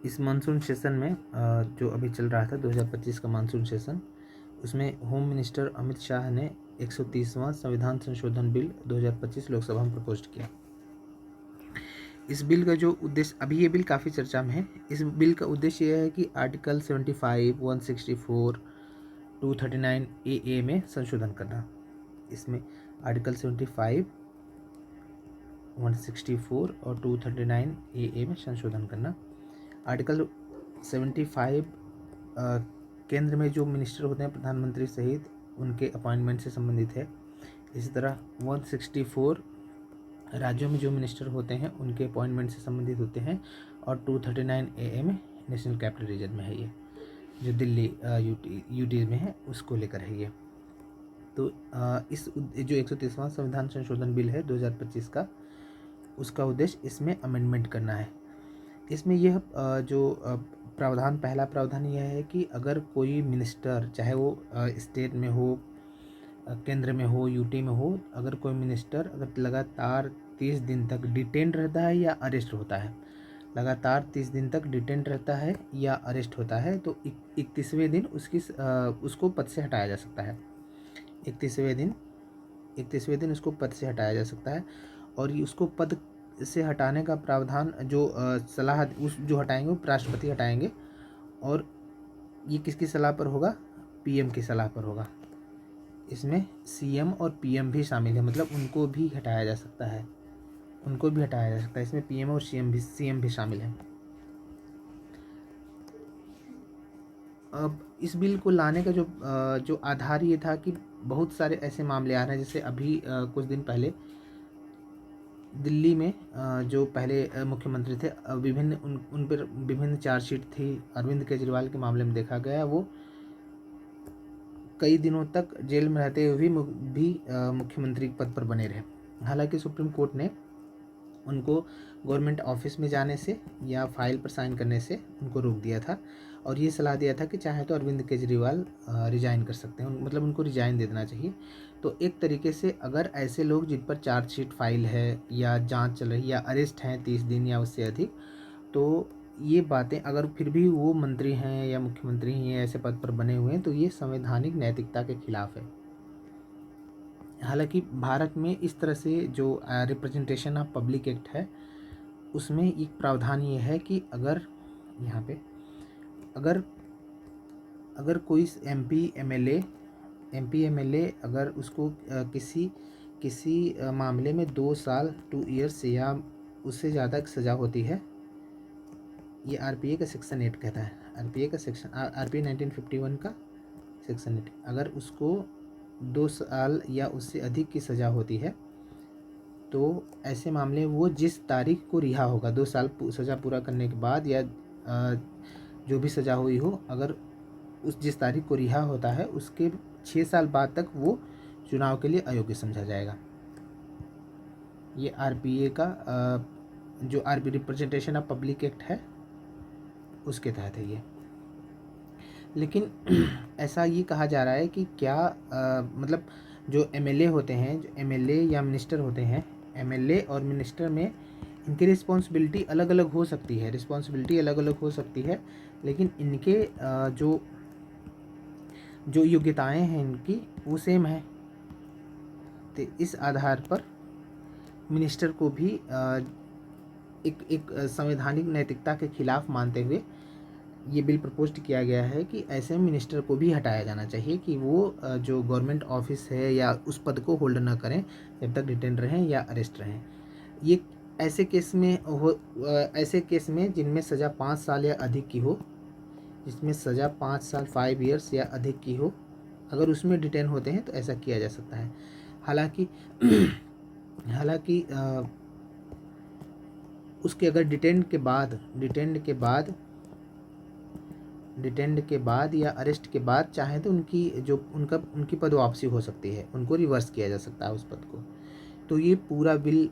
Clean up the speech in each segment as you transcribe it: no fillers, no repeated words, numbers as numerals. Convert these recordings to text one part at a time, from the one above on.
इस monsoon session में जो अभी चल रहा था 2025 का मानसून सेशन, उसमें होम मिनिस्टर अमित शाह ने 130वां संविधान संशोधन बिल 2025 लोकसभा में प्रपोज्ड किया। इस बिल का जो उद्देश्य, अभी ये बिल काफ़ी चर्चा में है। इस बिल का उद्देश्य यह है कि आर्टिकल 75, 164, 239 ए में संशोधन करना। इसमें आर्टिकल 75, 164 और 239 ए में संशोधन करना। आर्टिकल 75 केंद्र में जो मिनिस्टर होते हैं प्रधानमंत्री सहित उनके अपॉइंटमेंट से संबंधित है। इसी तरह 164 राज्यों में जो मिनिस्टर होते हैं उनके अपॉइंटमेंट से संबंधित होते हैं, और 239 ए में नेशनल कैपिटल रीजन में है, ये जो दिल्ली यूटी में है उसको लेकर है ये। तो इस जो 130वां संविधान संशोधन बिल है 2025 का, उसका उद्देश्य इसमें अमेंडमेंट करना है। इसमें यह प्रावधान, पहला प्रावधान यह है कि अगर कोई मिनिस्टर, चाहे वो स्टेट में हो, केंद्र में हो, यूटी में हो, अगर कोई मिनिस्टर अगर लगातार 30 दिन तक डिटेंड रहता है या अरेस्ट होता है, लगातार 30 दिन तक डिटेंड रहता है या अरेस्ट होता है, तो 31वें दिन उसको पद से हटाया जा सकता है। 31वें दिन उसको पद से हटाया जा सकता है। और ये उसको पद से हटाने का प्रावधान जो जो हटाएंगे वो राष्ट्रपति हटाएंगे, और ये किसकी सलाह पर होगा? पीएम की सलाह पर होगा। इसमें सीएम और पीएम भी शामिल है, मतलब उनको भी हटाया जा सकता है, इसमें पीएम और सीएम भी शामिल है। अब इस बिल को लाने का जो आधार ये था कि बहुत सारे ऐसे मामले आ रहे हैं, जैसे अभी कुछ दिन पहले दिल्ली में जो पहले मुख्यमंत्री थे, उन पर विभिन्न चार्जशीट थी। अरविंद केजरीवाल के मामले में देखा गया, वो कई दिनों तक जेल में रहते हुए भी मुख्यमंत्री पद पर बने रहे। हालांकि सुप्रीम कोर्ट ने उनको गवर्नमेंट ऑफिस में जाने से या फाइल पर साइन करने से उनको रोक दिया था, और ये सलाह दिया था कि चाहे तो अरविंद केजरीवाल रिजाइन कर सकते हैं, मतलब उनको रिजाइन दे देना चाहिए। तो एक तरीके से अगर ऐसे लोग जिन पर चार्जशीट फाइल है या जांच चल रही या अरेस्ट हैं 30 दिन या उससे अधिक, तो ये बातें अगर फिर भी वो मंत्री हैं या मुख्यमंत्री हैं, ऐसे पद पर बने हुए हैं, तो ये संवैधानिक नैतिकता के खिलाफ है। हालांकि भारत में इस तरह से जो रिप्रेजेंटेशन ऑफ पब्लिक एक्ट है, उसमें एक प्रावधान ये है कि अगर यहाँ पे अगर कोई एमपी एमएलए अगर उसको किसी मामले में 2 साल 2 ईयर्स या उससे ज़्यादा सज़ा होती है, ये आरपीए का सेक्शन 8 कहता है, आरपीए 1951 का सेक्शन 8, अगर उसको 2 साल या उससे अधिक की सज़ा होती है, तो ऐसे मामले वो जिस तारीख को रिहा होगा, 2 साल सज़ा पूरा करने के बाद या जो भी सज़ा हुई हो, अगर जिस तारीख को रिहा होता है उसके 6 साल बाद तक वो चुनाव के लिए अयोग्य समझा जाएगा। ये आरपीए का जो RP representation of public act है उसके तहत है ये। लेकिन ऐसा ये कहा जा रहा है कि क्या मतलब जो एमएलए होते हैं, जो एमएलए या मिनिस्टर होते हैं, एमएलए और मिनिस्टर में इनकी रिस्पॉन्सिबिलिटी अलग अलग हो सकती है, लेकिन इनके जो योग्यताएं हैं इनकी वो सेम है। तो इस आधार पर मिनिस्टर को भी एक संवैधानिक नैतिकता के खिलाफ मानते हुए ये बिल प्रपोज किया गया है कि ऐसे मिनिस्टर को भी हटाया जाना चाहिए कि वो जो गवर्नमेंट ऑफिस है या उस पद को होल्ड न करें जब तक डिटेन रहें या अरेस्ट रहें। ये ऐसे केस में जिनमें सज़ा 5 साल या अधिक की हो, जिसमें सज़ा 5 साल 5 ईयर्स या अधिक की हो, अगर उसमें डिटेन होते हैं तो ऐसा किया जा सकता है। हालांकि उसके अगर डिटेंड के बाद या अरेस्ट के बाद चाहे तो उनकी पद वापसी हो सकती है, उनको रिवर्स किया जा सकता है उस पद को। तो ये पूरा बिल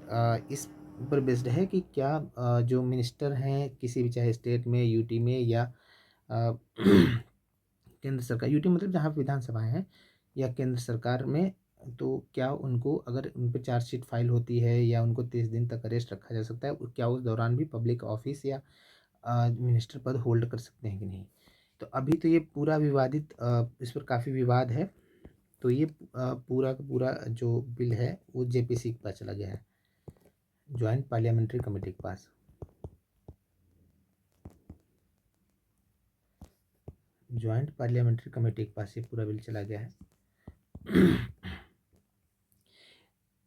इस पर बेस्ड है कि क्या जो मिनिस्टर हैं किसी भी, चाहे स्टेट में, यूटी में या केंद्र सरकार, यूटी मतलब जहाँ विधानसभाएं हैं, या केंद्र सरकार में, तो क्या उनको, अगर उन पर चार्जशीट फाइल होती है या उनको 30 दिन तक अरेस्ट रखा जा सकता है, क्या उस दौरान भी पब्लिक ऑफिस या मिनिस्टर पद होल्ड कर सकते हैं कि नहीं। तो अभी तो ये पूरा विवादित, इस पर काफ़ी विवाद है। तो ये पूरा का पूरा जो बिल है वो जेपीसी के पास चला गया है, ज्वाइंट पार्लियामेंट्री कमेटी के पास। ज्वाइंट पार्लियामेंट्री कमेटी के पास ये पूरा बिल चला गया है।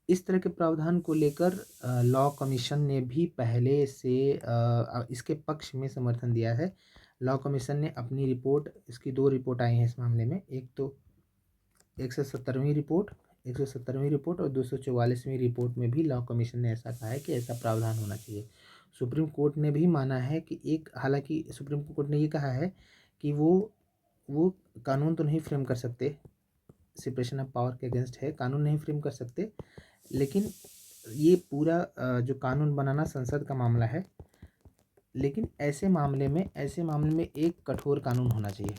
इस तरह के प्रावधान को लेकर लॉ कमीशन ने भी पहले से इसके पक्ष में समर्थन दिया है। लॉ कमीशन ने अपनी रिपोर्ट, इसकी 2 रिपोर्ट आई हैं इस मामले में। एक तो 170वीं रिपोर्ट और 244वीं रिपोर्ट में भी लॉ कमीशन ने ऐसा कहा है कि ऐसा प्रावधान होना चाहिए। सुप्रीम कोर्ट ने भी माना है कि हालांकि सुप्रीम कोर्ट ने ये कहा है कि वो कानून तो नहीं फ्रेम कर सकते, सेपरेशन ऑफ पावर के अगेंस्ट है, कानून नहीं फ्रेम कर सकते, लेकिन ये पूरा जो कानून बनाना संसद का मामला है। लेकिन ऐसे मामले में एक कठोर कानून होना चाहिए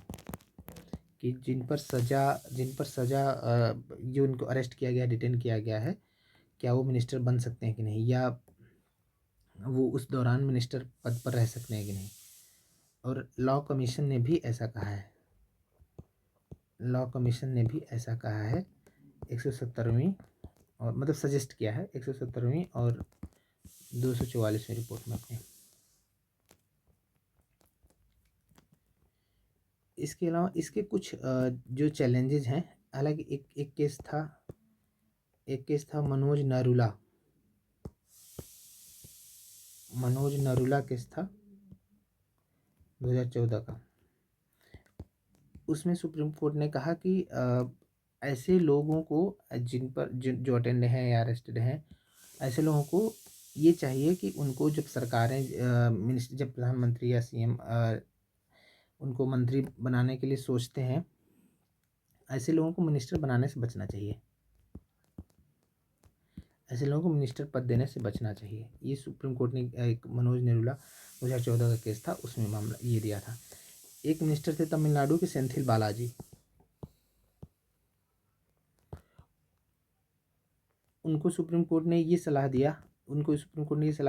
कि जिन पर सज़ा जो उनको अरेस्ट किया गया, डिटेन किया गया है, क्या वो मिनिस्टर बन सकते हैं कि नहीं, या वो उस दौरान मिनिस्टर पद पर रह सकते हैं कि नहीं। और लॉ कमीशन ने भी ऐसा कहा है। 170वीं और मतलब सजेस्ट किया है 170वीं और 244वीं रिपोर्ट में अपने। इसके अलावा इसके कुछ जो चैलेंजेज हैं, हालांकि एक केस था मनोज नरूला केस था 2014 का। उसमें सुप्रीम कोर्ट ने कहा कि ऐसे लोगों को जो अटेंड हैं या अरेस्टेड हैं, ऐसे लोगों को ये चाहिए कि उनको जब सरकारें मिनिस्टर, जब प्रधानमंत्री या सीएम उनको मंत्री बनाने के लिए सोचते हैं, ऐसे लोगों को मिनिस्टर बनाने से बचना चाहिए, ऐसे लोगों को मिनिस्टर पद देने से बचना चाहिए। ये सुप्रीम कोर्ट ने एक मनोज नरूला 2014 का केस था, उसमें मामला ये दिया था। एक मिनिस्टर थे तमिलनाडु के सेंथिल बालाजी। उनको सुप्रीम कोर्ट ने ये सलाह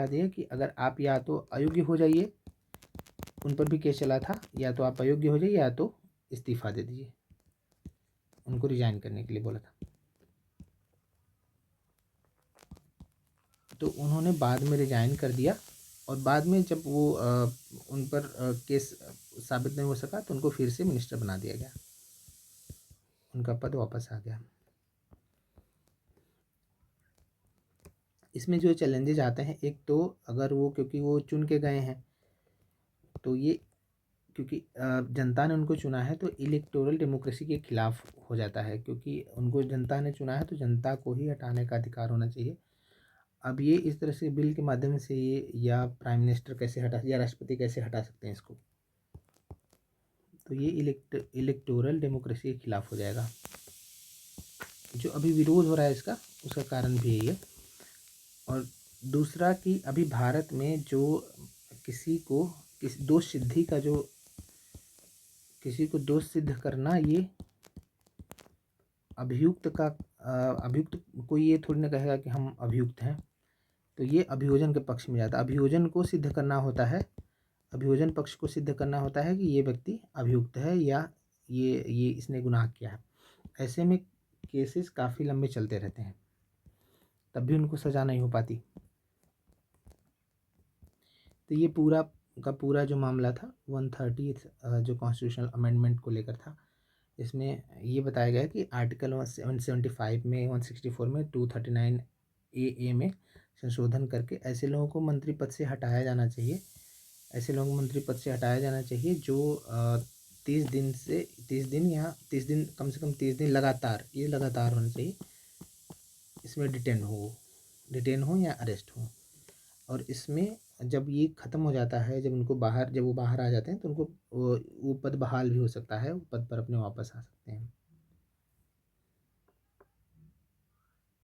दिया कि अगर आप या तो अयोग्य हो जाइए, उन पर भी केस चला था, या तो आप अयोग्य हो जाइए या तो इस्तीफा दे दीजिए। उनको रिजाइन करने के लिए बोला था। तो उन्होंने बाद में रिजाइन कर दिया, और बाद में जब वो उन पर केस साबित नहीं हो सका तो उनको फिर से मिनिस्टर बना दिया गया, उनका पद वापस आ गया। इसमें जो चैलेंजेज आते हैं, एक तो अगर वो, क्योंकि वो चुन के गए हैं, तो ये क्योंकि जनता ने उनको चुना है तो इलेक्टोरल डेमोक्रेसी के खिलाफ हो जाता है, क्योंकि उनको जनता ने चुना है तो जनता को ही हटाने का अधिकार होना चाहिए। अब ये इस तरह से बिल के माध्यम से ये, या प्राइम मिनिस्टर कैसे हटा, या राष्ट्रपति कैसे हटा सकते हैं इसको, तो ये इलेक्टोरल डेमोक्रेसी के खिलाफ हो जाएगा। जो अभी विरोध हो रहा है इसका, उसका कारण भी यही है। और दूसरा कि अभी भारत में जो किसी को दोष सिद्ध करना, ये अभियुक्त कोई ये थोड़ी ना कहेगा कि हम अभियुक्त हैं, तो ये अभियोजन के पक्ष में जाता है। अभियोजन को सिद्ध करना होता है, अभियोजन पक्ष को सिद्ध करना होता है कि ये व्यक्ति अभियुक्त है या ये इसने गुनाह किया है। ऐसे में केसेस काफ़ी लंबे चलते रहते हैं, तब भी उनको सज़ा नहीं हो पाती। तो ये पूरा का पूरा जो मामला था 130 जो कॉन्स्टिट्यूशनल अमेंडमेंट को लेकर था, इसमें ये बताया गया कि आर्टिकल 175 में, 164 में, 239 ए में संशोधन करके ऐसे लोगों को मंत्री पद से हटाया जाना चाहिए। जो 30 दिन या 30 दिन, कम से कम 30 दिन लगातार होना चाहिए, इसमें डिटेन हो या अरेस्ट हो। और इसमें जब ये ख़त्म हो जाता है, जब वो बाहर आ जाते हैं, तो उनको वो पद बहाल भी हो सकता है, वो पद पर अपने वापस आ सकते हैं।